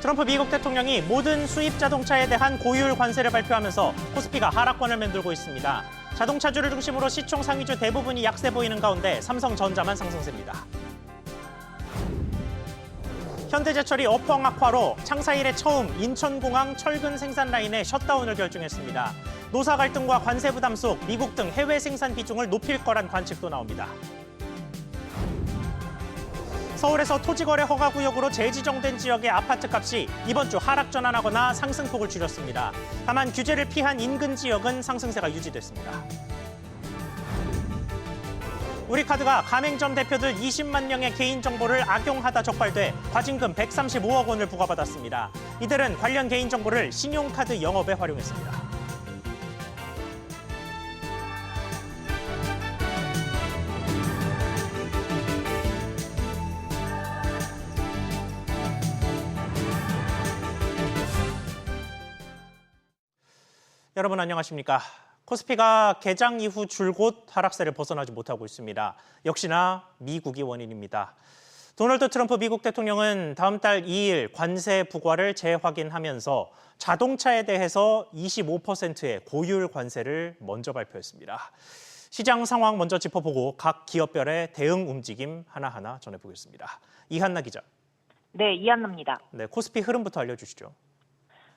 트럼프 미국 대통령이 모든 수입 자동차에 대한 고율 관세를 발표하면서 코스피가 하락권을 만들고 있습니다. 자동차주를 중심으로 시총 상위주 대부분이 약세 보이는 가운데 삼성전자만 상승세입니다. 현대제철이 업황 악화로 창사 이래 처음 인천공항 철근 생산 라인의 셧다운을 결정했습니다. 노사 갈등과 관세 부담 속 미국 등 해외 생산 비중을 높일 거란 관측도 나옵니다. 서울에서 토지거래 허가 구역으로 재지정된 지역의 아파트 값이 이번 주 하락 전환하거나 상승폭을 줄였습니다. 다만 규제를 피한 인근 지역은 상승세가 유지됐습니다. 우리카드가 가맹점 대표들 20만 명의 개인정보를 악용하다 적발돼 과징금 135억 원을 부과받았습니다. 이들은 관련 개인정보를 신용카드 영업에 활용했습니다. 여러분 안녕하십니까? 코스피가 개장 이후 줄곧 하락세를 벗어나지 못하고 있습니다. 역시나 미국이 원인입니다. 도널드 트럼프 미국 대통령은 다음 달 2일 관세 부과를 재확인하면서 자동차에 대해서 25%의 고율 관세를 먼저 발표했습니다. 시장 상황 먼저 짚어보고 각 기업별의 대응 움직임 하나하나 전해보겠습니다. 이한나 기자. 네, 이한나입니다. 네, 코스피 흐름부터 알려주시죠.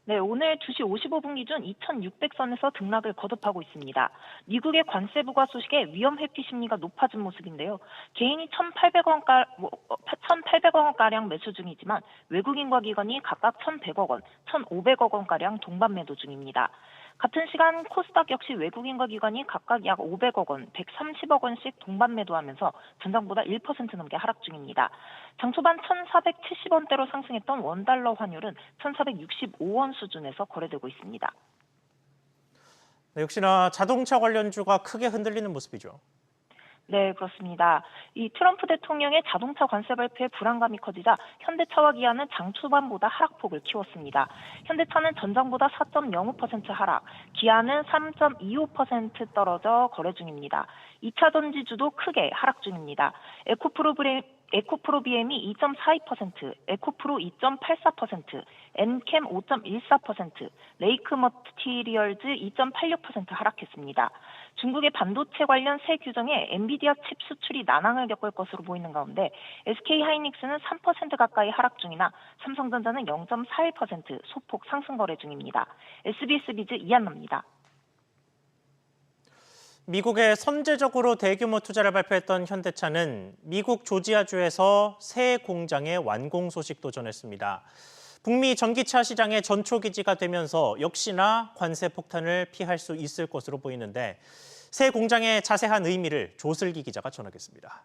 네, 오늘 2시 55분 기준 2600선에서 등락을 거듭하고 있습니다. 미국의 관세 부과 소식에 위험 회피 심리가 높아진 모습인데요. 개인이 1,800억 원가량 매수 중이지만 외국인과 기관이 각각 1,100억 원, 1,500억 원가량 동반 매도 중입니다. 같은 시간 코스닥 역시 외국인과 기관이 각각 약 500억 원, 130억 원씩 동반 매도하면서 전장보다 1% 넘게 하락 중입니다. 장 초반 1,470원대로 상승했던 원달러 환율은 1,465원 수준에서 거래되고 있습니다. 네, 역시나 자동차 관련주가 크게 흔들리는 모습이죠. 네, 그렇습니다. 이 트럼프 대통령의 자동차 관세 발표에 불안감이 커지자 현대차와 기아는 장 초반보다 하락폭을 키웠습니다. 현대차는 전장보다 4.05% 하락, 기아는 3.25% 떨어져 거래 중입니다. 2차 전지주도 크게 하락 중입니다. 에코프로 BM이 2.42%, 에코프로 2.84%, 엔캠 5.14%, 레이크 머티리얼즈 2.86% 하락했습니다. 중국의 반도체 관련 새 규정에 엔비디아 칩 수출이 난항을 겪을 것으로 보이는 가운데 SK하이닉스는 3% 가까이 하락 중이나 삼성전자는 0.41% 소폭 상승 거래 중입니다. SBS 비즈 이한나입니다. 미국에 선제적으로 대규모 투자를 발표했던 현대차는 미국 조지아주에서 새 공장의 완공 소식도 전했습니다. 북미 전기차 시장의 전초기지가 되면서 역시나 관세 폭탄을 피할 수 있을 것으로 보이는데 새 공장의 자세한 의미를 조슬기 기자가 전하겠습니다.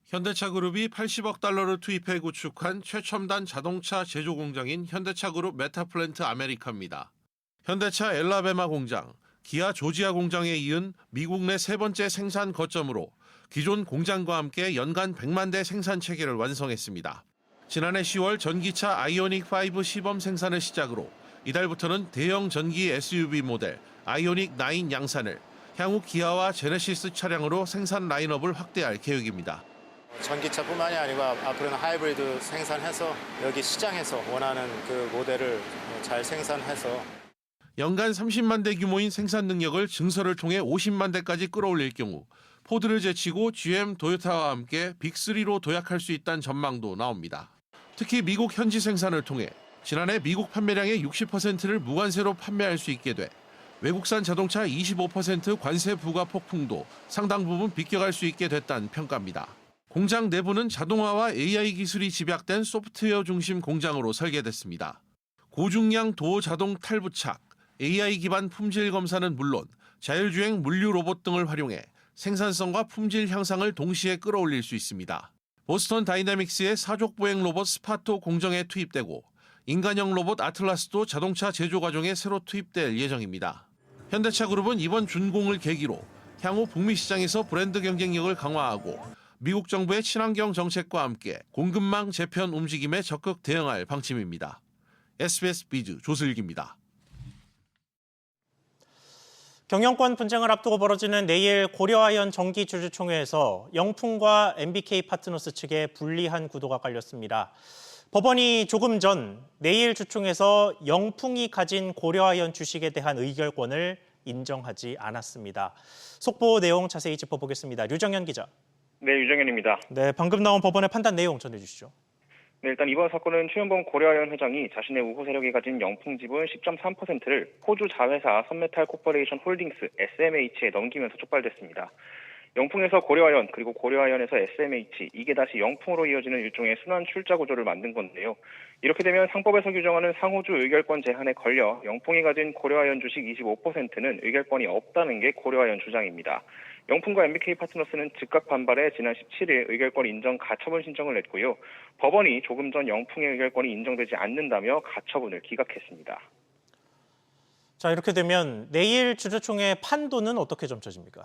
현대차 그룹이 80억 달러를 투입해 구축한 최첨단 자동차 제조 공장인 현대차 그룹 메타플랜트 아메리카입니다. 현대차 엘라베마 공장, 기아 조지아 공장에 이은 미국 내 세 번째 생산 거점으로 기존 공장과 함께 연간 100만 대 생산 체계를 완성했습니다. 지난해 10월 전기차 아이오닉5 시범 생산을 시작으로 이달부터는 대형 전기 SUV 모델 아이오닉 9 양산을 향후 기아와 제네시스 차량으로 생산 라인업을 확대할 계획입니다. 전기차뿐만이 아니고 앞으로는 하이브리드 생산해서 여기 시장에서 원하는 그 모델을 잘 생산해서 연간 30만 대 규모인 생산 능력을 증설을 통해 50만 대까지 끌어올릴 경우 포드를 제치고 GM, 도요타와 함께 빅3로 도약할 수 있다는 전망도 나옵니다. 특히 미국 현지 생산을 통해 지난해 미국 판매량의 60%를 무관세로 판매할 수 있게 돼 외국산 자동차 25% 관세 부과 폭풍도 상당 부분 비껴갈 수 있게 됐다는 평가입니다. 공장 내부는 자동화와 AI 기술이 집약된 소프트웨어 중심 공장으로 설계됐습니다. 고중량 도어 자동 탈부착, AI 기반 품질 검사는 물론 자율주행 물류 로봇 등을 활용해 생산성과 품질 향상을 동시에 끌어올릴 수 있습니다. 보스턴 다이내믹스의 사족 보행 로봇 스파토 공정에 투입되고 인간형 로봇 아틀라스도 자동차 제조 과정에 새로 투입될 예정입니다. 현대차 그룹은 이번 준공을 계기로 향후 북미 시장에서 브랜드 경쟁력을 강화하고 미국 정부의 친환경 정책과 함께 공급망 재편 움직임에 적극 대응할 방침입니다. SBS 비즈 조슬기입니다. 경영권 분쟁을 앞두고 벌어지는 내일 고려아연 정기주주총회에서 영풍과 MBK 파트너스 측에 불리한 구도가 깔렸습니다. 법원이 조금 전 내일 주총에서 영풍이 가진 고려아연 주식에 대한 의결권을 인정하지 않았습니다. 속보 내용 자세히 짚어보겠습니다. 류정현 기자. 네, 유정현입니다. 네, 방금 나온 법원의 판단 내용 전해주시죠. 네, 일단 이번 사건은 최윤범 고려아연 회장이 자신의 우호 세력이 가진 영풍 지분 10.3%를 호주 자회사 선메탈 코퍼레이션 홀딩스 SMH에 넘기면서 촉발됐습니다. 영풍에서 고려아연 그리고 고려아연에서 SMH 이게 다시 영풍으로 이어지는 일종의 순환 출자 구조를 만든 건데요. 이렇게 되면 상법에서 규정하는 상호주 의결권 제한에 걸려 영풍이 가진 고려아연 주식 25%는 의결권이 없다는 게 고려아연 주장입니다. 영풍과 MBK 파트너스는 즉각 반발해 지난 17일 의결권 인정 가처분 신청을 냈고요. 법원이 조금 전 영풍의 의결권이 인정되지 않는다며 가처분을 기각했습니다. 자, 이렇게 되면 내일 주주총회 판도는 어떻게 점쳐집니까?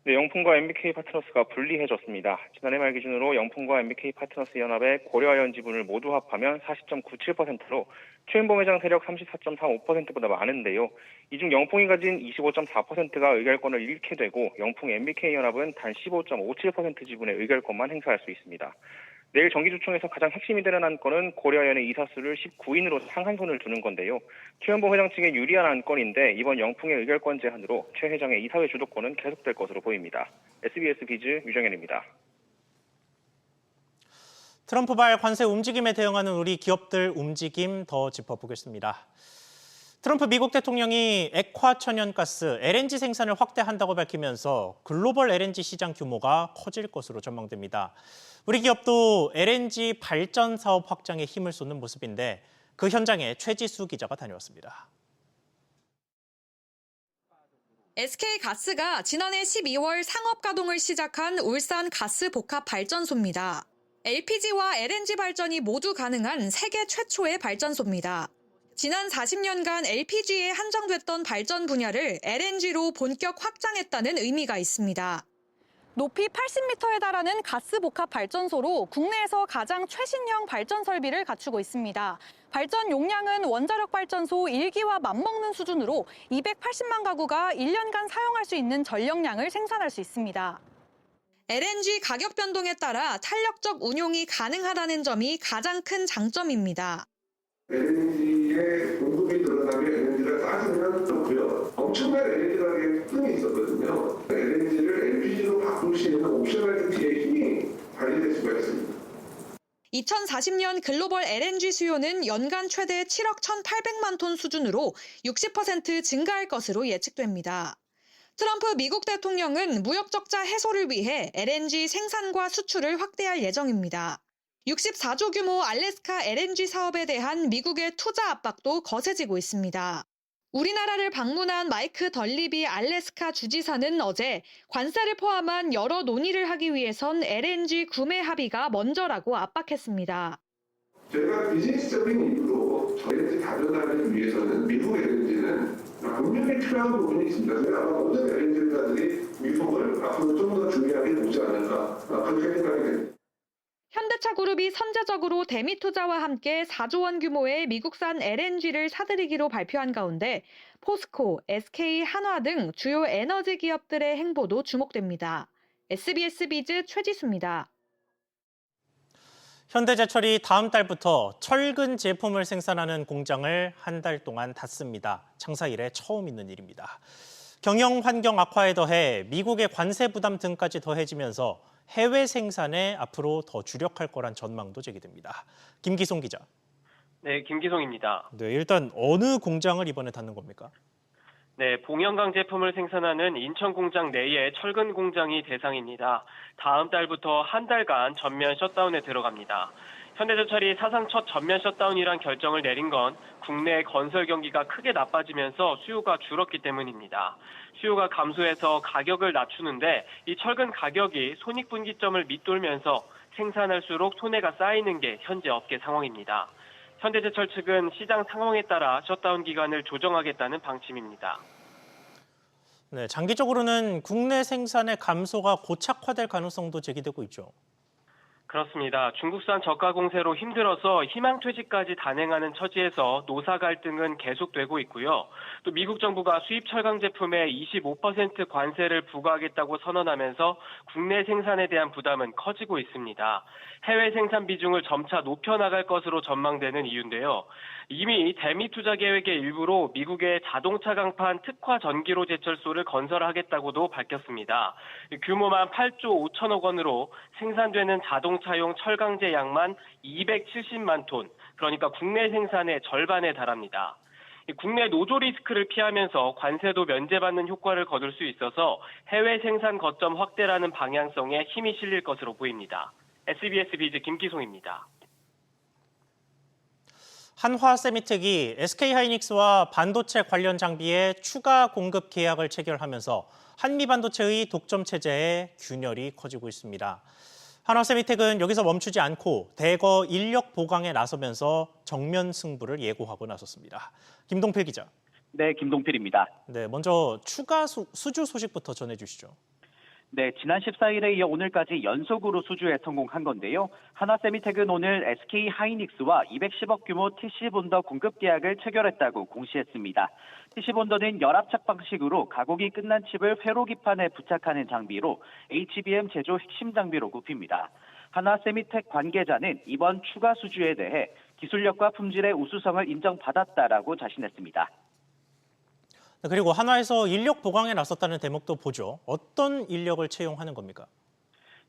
네, 영풍과 MBK 파트너스가 분리해졌습니다. 지난해 말 기준으로 영풍과 MBK 파트너스 연합의 고려아연 지분을 모두 합하면 40.97%로 최윤범 회장 세력 34.35%보다 많은데요. 이 중 영풍이 가진 25.4%가 의결권을 잃게 되고 영풍 MBK 연합은 단 15.57% 지분의 의결권만 행사할 수 있습니다. 내일 정기주총에서 가장 핵심이 되는 안건은 고려아연의 이사수를 19인으로 상한선을 두는 건데요. 최윤범 회장 측에 유리한 안건인데 이번 영풍의 의결권 제한으로 최 회장의 이사회 주도권은 계속될 것으로 보입니다. SBS 비즈 유정현입니다. 트럼프발 관세 움직임에 대응하는 우리 기업들 움직임 더 짚어보겠습니다. 트럼프 미국 대통령이 액화 천연가스 LNG 생산을 확대한다고 밝히면서 글로벌 LNG 시장 규모가 커질 것으로 전망됩니다. 우리 기업도 LNG 발전 사업 확장에 힘을 쏟는 모습인데 그 현장에 최지수 기자가 다녀왔습니다. SK가스가 지난해 12월 상업 가동을 시작한 울산 가스복합발전소입니다. LPG와 LNG 발전이 모두 가능한 세계 최초의 발전소입니다. 지난 40년간 LPG에 한정됐던 발전 분야를 LNG로 본격 확장했다는 의미가 있습니다. 높이 80m에 달하는 가스복합 발전소로 국내에서 가장 최신형 발전 설비를 갖추고 있습니다. 발전 용량은 원자력 발전소 1기와 맞먹는 수준으로 280만 가구가 1년간 사용할 수 있는 전력량을 생산할 수 있습니다. LNG 가격 변동에 따라 탄력적 운용이 가능하다는 점이 가장 큰 장점입니다. LNG의 공급이 늘어나면 LNG가 싸지면 좋고요. 엄청난 LNG 가격의 뜸이 있었거든요. LNG를 LPG로 바꿀 수 있는 옵셔널리티의 힘이 발휘될 수가 있습니다. 2040년 글로벌 LNG 수요는 연간 최대 7억 1,800만 톤 수준으로 60% 증가할 것으로 예측됩니다. 트럼프 미국 대통령은 무역 적자 해소를 위해 LNG 생산과 수출을 확대할 예정입니다. 64조 규모 알래스카 LNG 사업에 대한 미국의 투자 압박도 거세지고 있습니다. 우리나라를 방문한 마이크 덜리비 알래스카 주지사는 어제 관세를 포함한 여러 논의를 하기 위해선 LNG 구매 합의가 먼저라고 압박했습니다. 제가 비즈니스적인 이유로 LNG 다변화를 위해서는 미국 LNG는 분명히 필요한 부분이 있습니다. 제가 아마 모든 LNG사들이 미국을 앞으로 좀 더 중요하게 보지 않을까 그렇게 생각이 됩니다. 현대차 그룹이 선제적으로 대미 투자와 함께 4조 원 규모의 미국산 LNG를 사들이기로 발표한 가운데 포스코, SK, 한화 등 주요 에너지 기업들의 행보도 주목됩니다. SBS 비즈 최지수입니다. 현대제철이 다음 달부터 철근 제품을 생산하는 공장을 한 달 동안 닫습니다. 창사 이래 처음 있는 일입니다. 경영 환경 악화에 더해 미국의 관세 부담 등까지 더해지면서 해외 생산에 앞으로 더 주력할 거란 전망도 제기됩니다. 김기송 기자. 네, 김기송입니다. 네, 일단 어느 공장을 이번에 닫는 겁니까? 네, 봉영강 제품을 생산하는 인천 공장 내의 철근 공장이 대상입니다. 다음 달부터 한 달간 전면 셧다운에 들어갑니다. 현대제철이 사상 첫 전면 셧다운이란 결정을 내린 건 국내 건설 경기가 크게 나빠지면서 수요가 줄었기 때문입니다. 수요가 감소해서 가격을 낮추는데 이 철근 가격이 손익분기점을 밑돌면서 생산할수록 손해가 쌓이는 게 현재 업계 상황입니다. 현대제철 측은 시장 상황에 따라 셧다운 기간을 조정하겠다는 방침입니다. 네, 장기적으로는 국내 생산의 감소가 고착화될 가능성도 제기되고 있죠. 그렇습니다. 중국산 저가 공세로 힘들어서 희망퇴직까지 단행하는 처지에서 노사 갈등은 계속되고 있고요. 또 미국 정부가 수입 철강 제품에 25% 관세를 부과하겠다고 선언하면서 국내 생산에 대한 부담은 커지고 있습니다. 해외 생산 비중을 점차 높여나갈 것으로 전망되는 이유인데요. 이미 대미 투자 계획의 일부로 미국의 자동차 강판 특화 전기로 제철소를 건설하겠다고도 밝혔습니다. 규모만 8조 5천억 원으로 생산되는 자동차용 철강제 양만 270만 톤, 그러니까 국내 생산의 절반에 달합니다. 국내 노조 리스크를 피하면서 관세도 면제받는 효과를 거둘 수 있어서 해외 생산 거점 확대라는 방향성에 힘이 실릴 것으로 보입니다. SBS 비즈 김기송입니다. 한화세미텍이 SK하이닉스와 반도체 관련 장비의 추가 공급 계약을 체결하면서 한미반도체의 독점 체제에 균열이 커지고 있습니다. 한화세미텍은 여기서 멈추지 않고 대거 인력 보강에 나서면서 정면 승부를 예고하고 나섰습니다. 김동필 기자. 네, 김동필입니다. 네, 먼저 추가 수주 소식부터 전해주시죠. 네, 지난 14일에 이어 오늘까지 연속으로 수주에 성공한 건데요. 한화세미텍은 오늘 SK하이닉스와 210억 규모 TC본더 공급 계약을 체결했다고 공시했습니다. TC본더는 열압착 방식으로 가공이 끝난 칩을 회로 기판에 부착하는 장비로 HBM 제조 핵심 장비로 꼽힙니다. 한화세미텍 관계자는 이번 추가 수주에 대해 기술력과 품질의 우수성을 인정받았다라고 자신했습니다. 그리고 한화에서 인력 보강에 나섰다는 대목도 보죠. 어떤 인력을 채용하는 겁니까?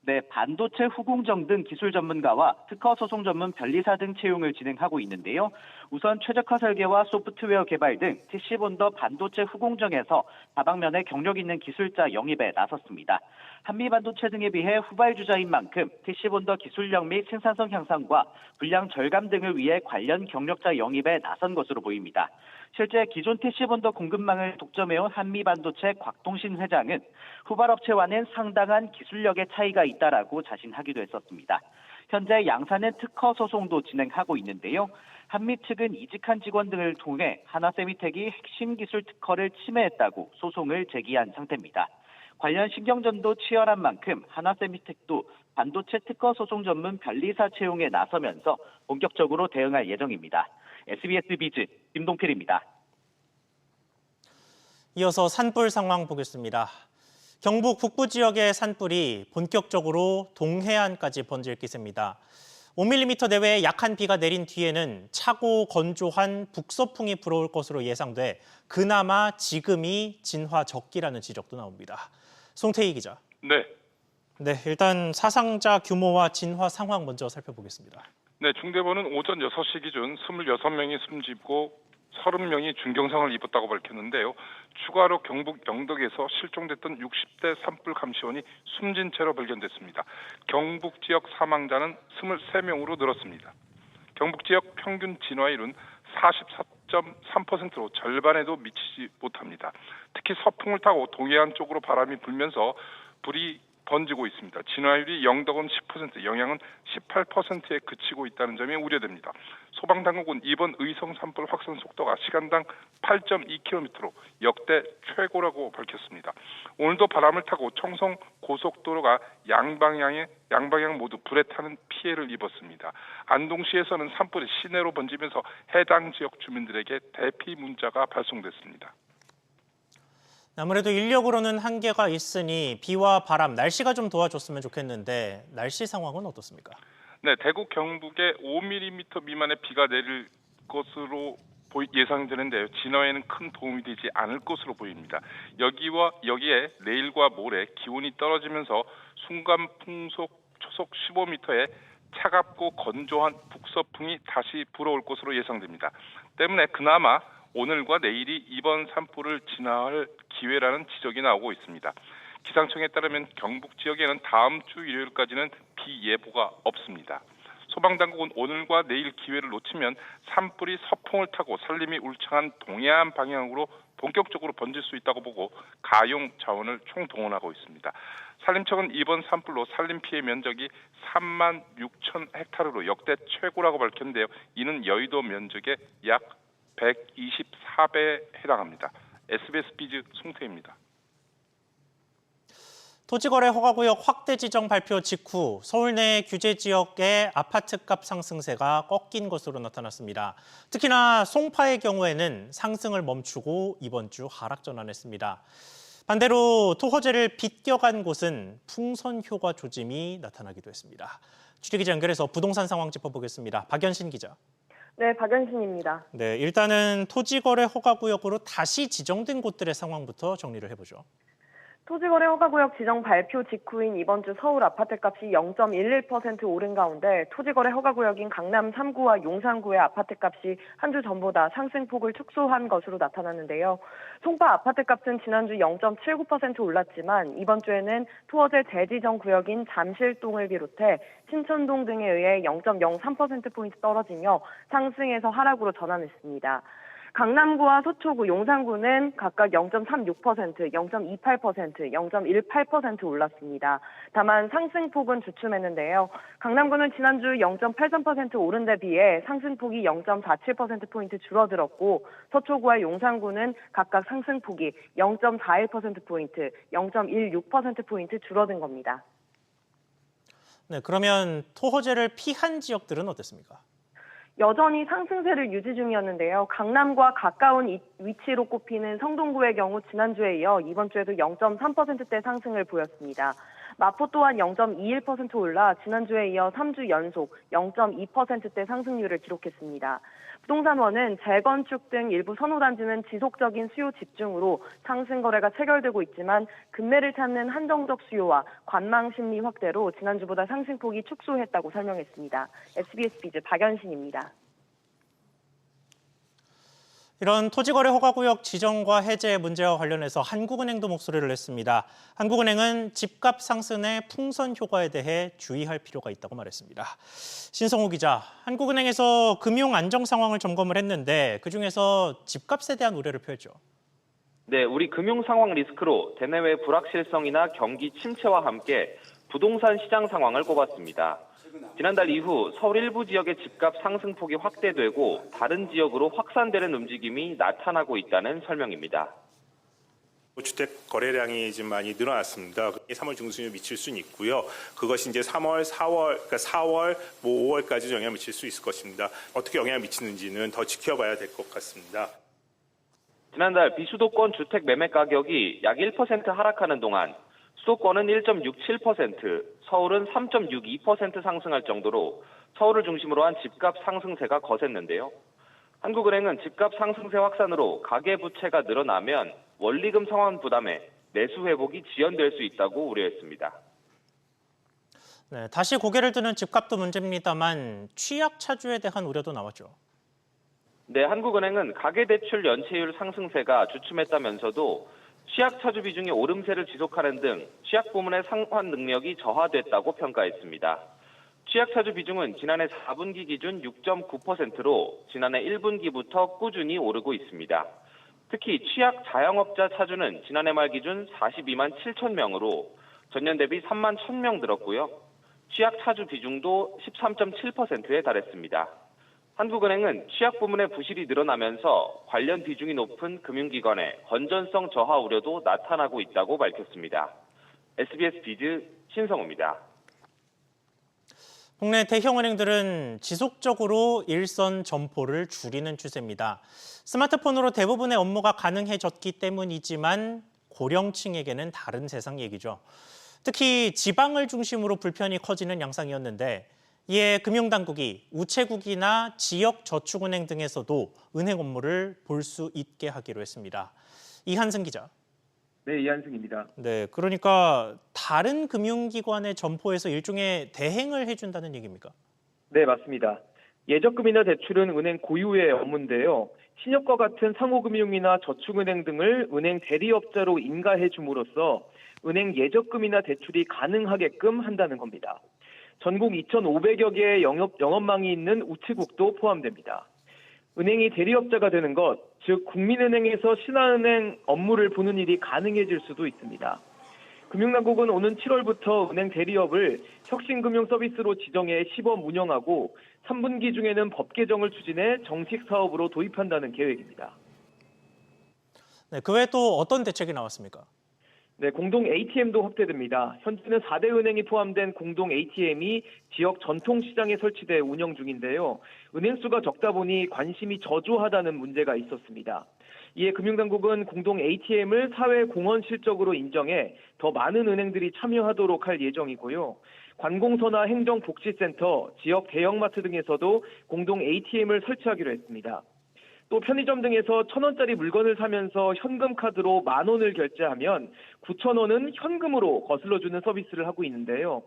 네, 반도체 후공정 등 기술 전문가와 특허 소송 전문 변리사 등 채용을 진행하고 있는데요. 우선 최적화 설계와 소프트웨어 개발 등 TC본더 반도체 후공정에서 다방면에 경력 있는 기술자 영입에 나섰습니다. 한미반도체 등에 비해 후발주자인 만큼 TC본더 기술력 및 생산성 향상과 분량 절감 등을 위해 관련 경력자 영입에 나선 것으로 보입니다. 실제 기존 TC본더 공급망을 독점해온 한미반도체 곽동신 회장은 후발업체와는 상당한 기술력의 차이가 있다라고 자신하기도 했었습니다. 현재 양사는 특허 소송도 진행하고 있는데요. 한미 측은 이직한 직원 등을 통해 한화세미텍이 핵심 기술 특허를 침해했다고 소송을 제기한 상태입니다. 관련 신경전도 치열한 만큼 한화세미텍도 반도체 특허 소송 전문 변리사 채용에 나서면서 본격적으로 대응할 예정입니다. SBS 비즈 김동필입니다. 이어서 산불 상황 보겠습니다. 경북 북부 지역의 산불이 본격적으로 동해안까지 번질 기세입니다. 5mm 내외의 약한 비가 내린 뒤에는 차고 건조한 북서풍이 불어올 것으로 예상돼 그나마 지금이 진화적기라는 지적도 나옵니다. 송태희 기자. 네, 일단 사상자 규모와 진화 상황 먼저 살펴보겠습니다. 네, 중대본은 오전 6시 기준 26명이 숨지고 30명이 중경상을 입었다고 밝혔는데요. 추가로 경북 영덕에서 실종됐던 60대 산불 감시원이 숨진 채로 발견됐습니다. 경북 지역 사망자는 23명으로 늘었습니다. 경북 지역 평균 진화율은 44.3%로 절반에도 미치지 못합니다. 특히 서풍을 타고 동해안 쪽으로 바람이 불면서 불이 번지고 있습니다. 진화율이 영덕은 10%, 영양은 18%에 그치고 있다는 점이 우려됩니다. 소방당국은 이번 의성 산불 확산 속도가 시간당 8.2km로 역대 최고라고 밝혔습니다. 오늘도 바람을 타고 청송 고속도로가 양방향 모두 불에 타는 피해를 입었습니다. 안동시에서는 산불이 시내로 번지면서 해당 지역 주민들에게 대피 문자가 발송됐습니다. 아무래도 인력으로는 한계가 있으니 비와 바람, 날씨가 좀 도와줬으면 좋겠는데 날씨 상황은 어떻습니까? 네, 대구 경북에 5mm 미만의 비가 내릴 것으로 예상되는데요. 진화에는 큰 도움이 되지 않을 것으로 보입니다. 여기에 내일과 모레 기온이 떨어지면서 순간 풍속 초속 15m의 차갑고 건조한 북서풍이 다시 불어올 것으로 예상됩니다. 때문에 그나마 오늘과 내일이 이번 산불을 진화할 기회라는 지적이 나오고 있습니다. 기상청에 따르면 경북 지역에는 다음 주 일요일까지는 비 예보가 없습니다. 소방당국은 오늘과 내일 기회를 놓치면 산불이 서풍을 타고 산림이 울창한 동해안 방향으로 본격적으로 번질 수 있다고 보고 가용 자원을 총동원하고 있습니다. 산림청은 이번 산불로 산림 피해 면적이 3만 6천 헥타르로 역대 최고라고 밝혔는데요. 이는 여의도 면적의 약 124배에 해당합니다. SBS 비즈 송태입니다. 토지거래 허가구역 확대 지정 발표 직후 서울 내 규제 지역의 아파트값 상승세가 꺾인 것으로 나타났습니다. 특히나 송파의 경우에는 상승을 멈추고 이번 주 하락 전환했습니다. 반대로 토호재를 빗겨간 곳은 풍선 효과 조짐이 나타나기도 했습니다. 취재기자 연결해서 부동산 상황 짚어보겠습니다. 박연신 기자. 네, 박연신입니다. 네, 일단은 토지거래 허가구역으로 다시 지정된 곳들의 상황부터 정리를 해보죠. 토지거래 허가구역 지정 발표 직후인 이번 주 서울 아파트값이 0.11% 오른 가운데 토지거래 허가구역인 강남 3구와 용산구의 아파트값이 한 주 전보다 상승폭을 축소한 것으로 나타났는데요. 송파 아파트값은 지난주 0.79% 올랐지만 이번 주에는 토어제 재지정 구역인 잠실동을 비롯해 신천동 등에 의해 0.03%포인트 떨어지며 상승에서 하락으로 전환했습니다. 강남구와 서초구, 용산구는 각각 0.36%, 0.28%, 0.18% 올랐습니다. 다만 상승폭은 주춤했는데요. 강남구는 지난주 0.83% 오른 데 비해 상승폭이 0.47%포인트 줄어들었고 서초구와 용산구는 각각 상승폭이 0.41%포인트, 0.16%포인트 줄어든 겁니다. 네, 그러면 토호재를 피한 지역들은 어땠습니까? 여전히 상승세를 유지 중이었는데요. 강남과 가까운 위치로 꼽히는 성동구의 경우 지난주에 이어 이번 주에도 0.3%대 상승을 보였습니다. 마포 또한 0.21% 올라 지난주에 이어 3주 연속 0.2%대 상승률을 기록했습니다. 부동산원은 재건축 등 일부 선호단지는 지속적인 수요 집중으로 상승 거래가 체결되고 있지만 금매를 찾는 한정적 수요와 관망 심리 확대로 지난주보다 상승폭이 축소했다고 설명했습니다. SBS 비즈 박연신입니다. 이런 토지거래 허가구역 지정과 해제 문제와 관련해서 한국은행도 목소리를 냈습니다. 한국은행은 집값 상승의 풍선 효과에 대해 주의할 필요가 있다고 말했습니다. 신성호 기자, 한국은행에서 금융 안정 상황을 점검을 했는데 그중에서 집값에 대한 우려를 표했죠. 네, 우리 금융 상황 리스크로 대내외 불확실성이나 경기 침체와 함께 부동산 시장 상황을 꼽았습니다. 지난달 이후 서울 일부 지역의 집값 상승폭이 확대되고 다른 지역으로 확산되는 움직임이 나타나고 있다는 설명입니다. 주택 거래량이 좀 많이 늘어났습니다. 3월 중순에 미칠 수는 있고요. 그것이 이제 3월, 4월, 그러니까 4월, 5월까지 영향을 미칠 수 있을 것입니다. 어떻게 영향을 미치는지는 더 지켜봐야 될 것 같습니다. 지난달 비수도권 주택 매매 가격이 약 1% 하락하는 동안 수도권은 1.67%, 서울은 3.62% 상승할 정도로 서울을 중심으로 한 집값 상승세가 거셌는데요. 한국은행은 집값 상승세 확산으로 가계부채가 늘어나면 원리금 상환 부담에 매수 회복이 지연될 수 있다고 우려했습니다. 네, 다시 고개를 드는 집값도 문제입니다만 취약 차주에 대한 우려도 나왔죠. 네, 한국은행은 가계대출 연체율 상승세가 주춤했다면서도 취약 차주 비중이 오름세를 지속하는 등 취약 부문의 상환 능력이 저하됐다고 평가했습니다. 취약 차주 비중은 지난해 4분기 기준 6.9%로 지난해 1분기부터 꾸준히 오르고 있습니다. 특히 취약 자영업자 차주는 지난해 말 기준 42만 7천 명으로 전년 대비 3만 1,000명 늘었고요. 취약 차주 비중도 13.7%에 달했습니다. 한국은행은 취약 부문의 부실이 늘어나면서 관련 비중이 높은 금융기관의 건전성 저하 우려도 나타나고 있다고 밝혔습니다. SBS 비즈 신성우입니다. 국내 대형은행들은 지속적으로 일선 점포를 줄이는 추세입니다. 스마트폰으로 대부분의 업무가 가능해졌기 때문이지만 고령층에게는 다른 세상 얘기죠. 특히 지방을 중심으로 불편이 커지는 양상이었는데 이에 금융당국이 우체국이나 지역저축은행 등에서도 은행 업무를 볼 수 있게 하기로 했습니다. 이한승 기자. 네, 이한승입니다. 네, 그러니까 다른 금융기관의 점포에서 일종의 대행을 해준다는 얘기입니까? 네, 맞습니다. 예적금이나 대출은 은행 고유의 업무인데요. 신협과 같은 상호금융이나 저축은행 등을 은행 대리업자로 인가해 줌으로써 은행 예적금이나 대출이 가능하게끔 한다는 겁니다. 전국 2,500여 개의 영업망이 있는 우체국도 포함됩니다. 은행이 대리업자가 되는 것, 즉 국민은행에서 신한은행 업무를 보는 일이 가능해질 수도 있습니다. 금융당국은 오는 7월부터 은행 대리업을 혁신금융서비스로 지정해 시범 운영하고 3분기 중에는 법 개정을 추진해 정식 사업으로 도입한다는 계획입니다. 네, 그 외에 또 어떤 대책이 나왔습니까? 네, 공동 ATM도 확대됩니다. 현재는 4대 은행이 포함된 공동 ATM이 지역 전통시장에 설치돼 운영 중인데요. 은행 수가 적다 보니 관심이 저조하다는 문제가 있었습니다. 이에 금융당국은 공동 ATM을 사회 공헌 실적으로 인정해 더 많은 은행들이 참여하도록 할 예정이고요. 관공서나 행정복지센터, 지역 대형마트 등에서도 공동 ATM을 설치하기로 했습니다. 또 편의점 등에서 1,000원짜리 물건을 사면서 현금 카드로 10,000원을 결제하면 9,000원은 현금으로 거슬러주는 서비스를 하고 있는데요.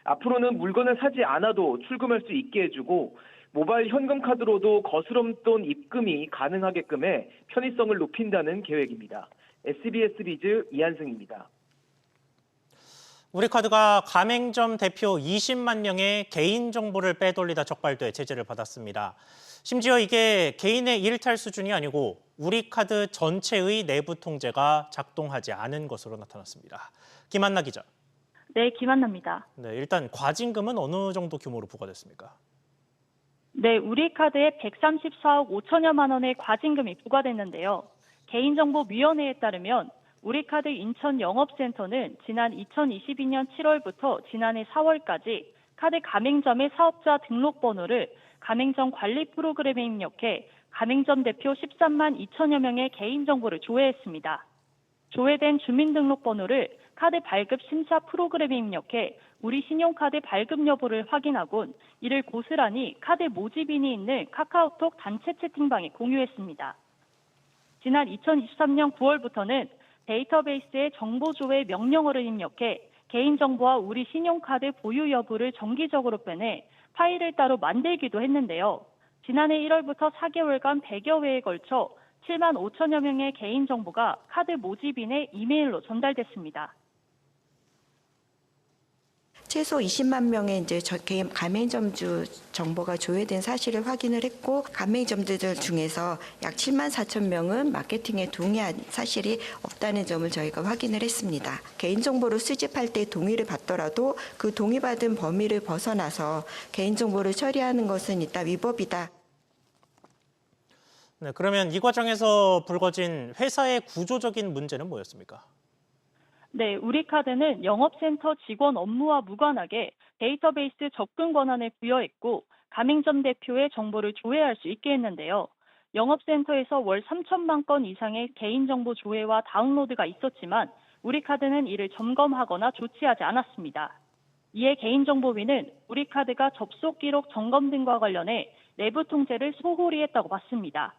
앞으로는 물건을 사지 않아도 출금할 수 있게 해주고 모바일 현금 카드로도 거스름돈 입금이 가능하게끔 해 편의성을 높인다는 계획입니다. SBS 비즈 이한승입니다. 우리카드가 가맹점 대표 20만 명의 개인정보를 빼돌리다 적발돼 제재를 받았습니다. 심지어 이게 개인의 일탈 수준이 아니고 우리카드 전체의 내부 통제가 작동하지 않은 것으로 나타났습니다. 김한나 기자. 네, 김한나입니다. 네, 일단 과징금은 어느 정도 규모로 부과됐습니까? 네, 우리카드에 134억 5천여만 원의 과징금이 부과됐는데요. 개인정보위원회에 따르면 우리카드 인천 영업센터는 지난 2022년 7월부터 지난해 4월까지 카드 가맹점의 사업자 등록번호를 가맹점 관리 프로그램에 입력해 가맹점 대표 13만 2천여 명의 개인정보를 조회했습니다. 조회된 주민등록번호를 카드 발급 심사 프로그램에 입력해 우리 신용카드 발급 여부를 확인하곤 이를 고스란히 카드 모집인이 있는 카카오톡 단체 채팅방에 공유했습니다. 지난 2023년 9월부터는 데이터베이스에 정보조회 명령어를 입력해 개인정보와 우리 신용카드 보유 여부를 정기적으로 빼내 파일을 따로 만들기도 했는데요. 지난해 1월부터 4개월간 100여 회에 걸쳐 7만 5천여 명의 개인정보가 카드 모집인의 이메일로 전달됐습니다. 최소 20만 명의 개인 가맹점주 정보가 조회된 사실을 확인을 했고 가맹점주들 중에서 약 7만 4천 명은 마케팅에 동의한 사실이 없다는 점을 저희가 확인을 했습니다. 개인정보를 수집할 때 동의를 받더라도 그 동의받은 범위를 벗어나서 개인정보를 처리하는 것은 일단 위법이다. 네, 그러면 이 과정에서 불거진 회사의 구조적인 문제는 뭐였습니까? 네, 우리카드는 영업센터 직원 업무와 무관하게 데이터베이스 접근 권한을 부여했고 가맹점 대표의 정보를 조회할 수 있게 했는데요. 영업센터에서 월 3천만 건 이상의 개인정보 조회와 다운로드가 있었지만 우리카드는 이를 점검하거나 조치하지 않았습니다. 이에 개인정보위는 우리카드가 접속 기록 점검 등과 관련해 내부 통제를 소홀히 했다고 봤습니다.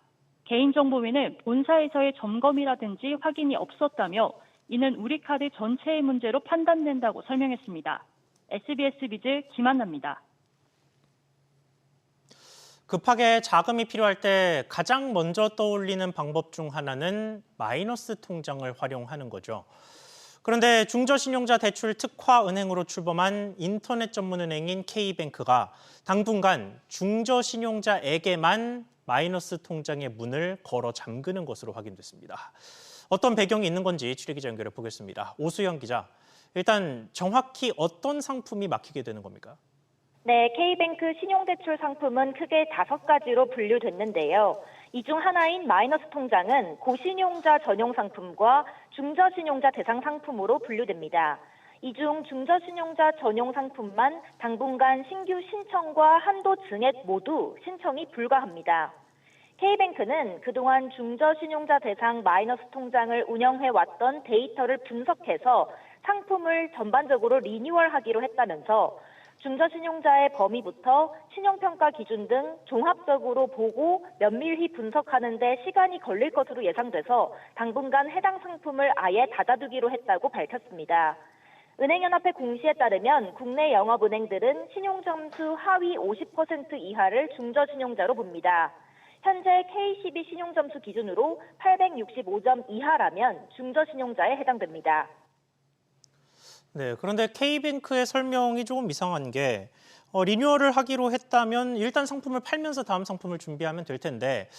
개인정보위는 본사에서의 점검이라든지 확인이 없었다며 이는 우리카드 전체의 문제로 판단된다고 설명했습니다. SBS 비즈 김한나입니다. 급하게 자금이 필요할 때 가장 먼저 떠올리는 방법 중 하나는 마이너스 통장을 활용하는 거죠. 그런데 중저신용자 대출 특화 은행으로 출범한 인터넷 전문 은행인 K뱅크가 당분간 중저신용자에게만 마이너스 통장의 문을 걸어 잠그는 것으로 확인됐습니다. 어떤 배경이 있는 건지 취재기자 연결해 보겠습니다. 오수영 기자, 일단 정확히 어떤 상품이 막히게 되는 겁니까? 네, K뱅크 신용대출 상품은 크게 5가지로 분류됐는데요. 이 중 하나인 마이너스 통장은 고신용자 전용 상품과 중저신용자 대상 상품으로 분류됩니다. 이 중 중저신용자 전용 상품만 당분간 신규 신청과 한도 증액 모두 신청이 불가합니다. K뱅크는 그동안 중저신용자 대상 마이너스 통장을 운영해왔던 데이터를 분석해서 상품을 전반적으로 리뉴얼하기로 했다면서 중저신용자의 범위부터 신용평가 기준 등 종합적으로 보고 면밀히 분석하는 데 시간이 걸릴 것으로 예상돼서 당분간 해당 상품을 아예 닫아두기로 했다고 밝혔습니다. 은행연합회 공시에 따르면 국내 영업은행들은 신용점수 하위 50% 이하를 중저신용자로 봅니다. 현재 KCB 신용점수 기준으로 865점 이하라면 중저신용자에 해당됩니다. 네, 그런데 K뱅크의 설명이 조금 이상한 게 리뉴얼을 하기로 했다면 일단 상품을 팔면서 다음 상품을 준비하면 될 텐데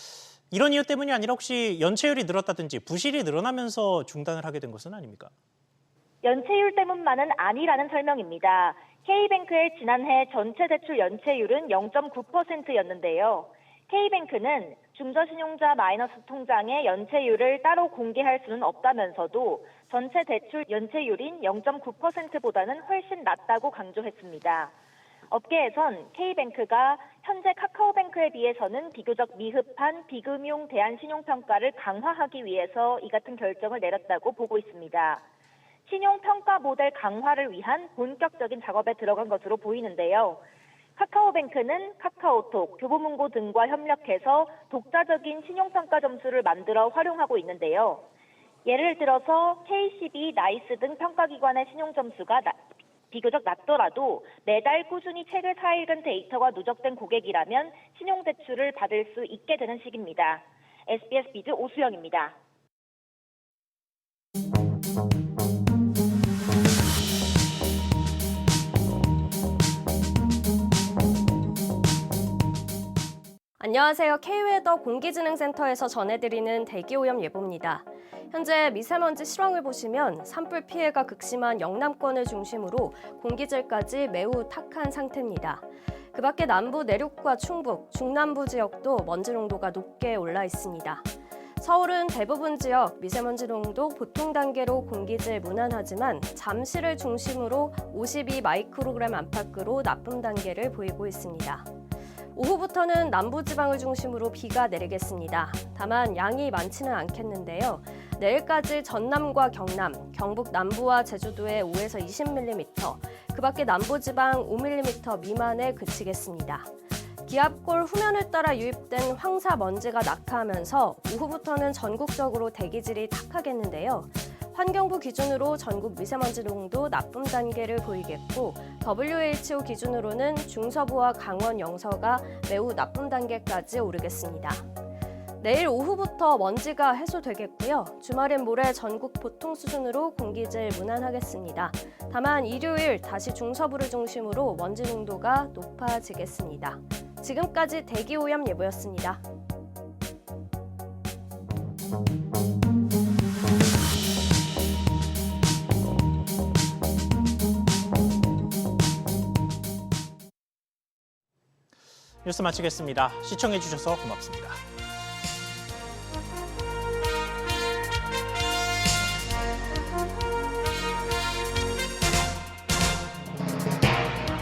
이런 이유 때문이 아니라 혹시 연체율이 늘었다든지 부실이 늘어나면서 중단을 하게 된 것은 아닙니까? 연체율 때문만은 아니라는 설명입니다. K뱅크의 지난해 전체 대출 연체율은 0.9%였는데요. K뱅크는 중저신용자 마이너스 통장의 연체율을 따로 공개할 수는 없다면서도 전체 대출 연체율인 0.9%보다는 훨씬 낮다고 강조했습니다. 업계에선 K뱅크가 현재 카카오뱅크에 비해서는 비교적 미흡한 비금융 대안신용평가를 강화하기 위해서 이 같은 결정을 내렸다고 보고 있습니다. 신용평가 모델 강화를 위한 본격적인 작업에 들어간 것으로 보이는데요. 카카오뱅크는 카카오톡, 교보문고 등과 협력해서 독자적인 신용평가 점수를 만들어 활용하고 있는데요. 예를 들어서 KCB, 나이스 등 평가기관의 신용점수가 비교적 낮더라도 매달 꾸준히 책을 사 읽은 데이터가 누적된 고객이라면 신용대출을 받을 수 있게 되는 식입니다. SBS 비즈 오수영입니다. 안녕하세요. K웨더 공기진흥센터에서 전해드리는 대기오염 예보입니다. 현재 미세먼지 실황을 보시면 산불 피해가 극심한 영남권을 중심으로 공기질까지 매우 탁한 상태입니다. 그 밖에 남부 내륙과 충북, 중남부 지역도 먼지 농도가 높게 올라 있습니다. 서울은 대부분 지역 미세먼지 농도 보통 단계로 공기질 무난하지만 잠실을 중심으로 52 마이크로그램 안팎으로 나쁨 단계를 보이고 있습니다. 오후부터는 남부지방을 중심으로 비가 내리겠습니다. 다만 양이 많지는 않겠는데요. 내일까지 전남과 경남, 경북 남부와 제주도에 5에서 20mm, 그 밖에 남부지방 5mm 미만에 그치겠습니다. 기압골 후면을 따라 유입된 황사 먼지가 낙하하면서 오후부터는 전국적으로 대기질이 탁하겠는데요. 환경부 기준으로 전국 미세먼지 농도 나쁨 단계를 보이겠고 WHO 기준으로는 중서부와 강원 영서가 매우 나쁨 단계까지 오르겠습니다. 내일 오후부터 먼지가 해소되겠고요. 주말인 모레 전국 보통 수준으로 공기질 무난하겠습니다. 다만 일요일 다시 중서부를 중심으로 먼지 농도가 높아지겠습니다. 지금까지 대기오염 예보였습니다. 뉴스 마치겠습니다. 시청해주셔서 고맙습니다.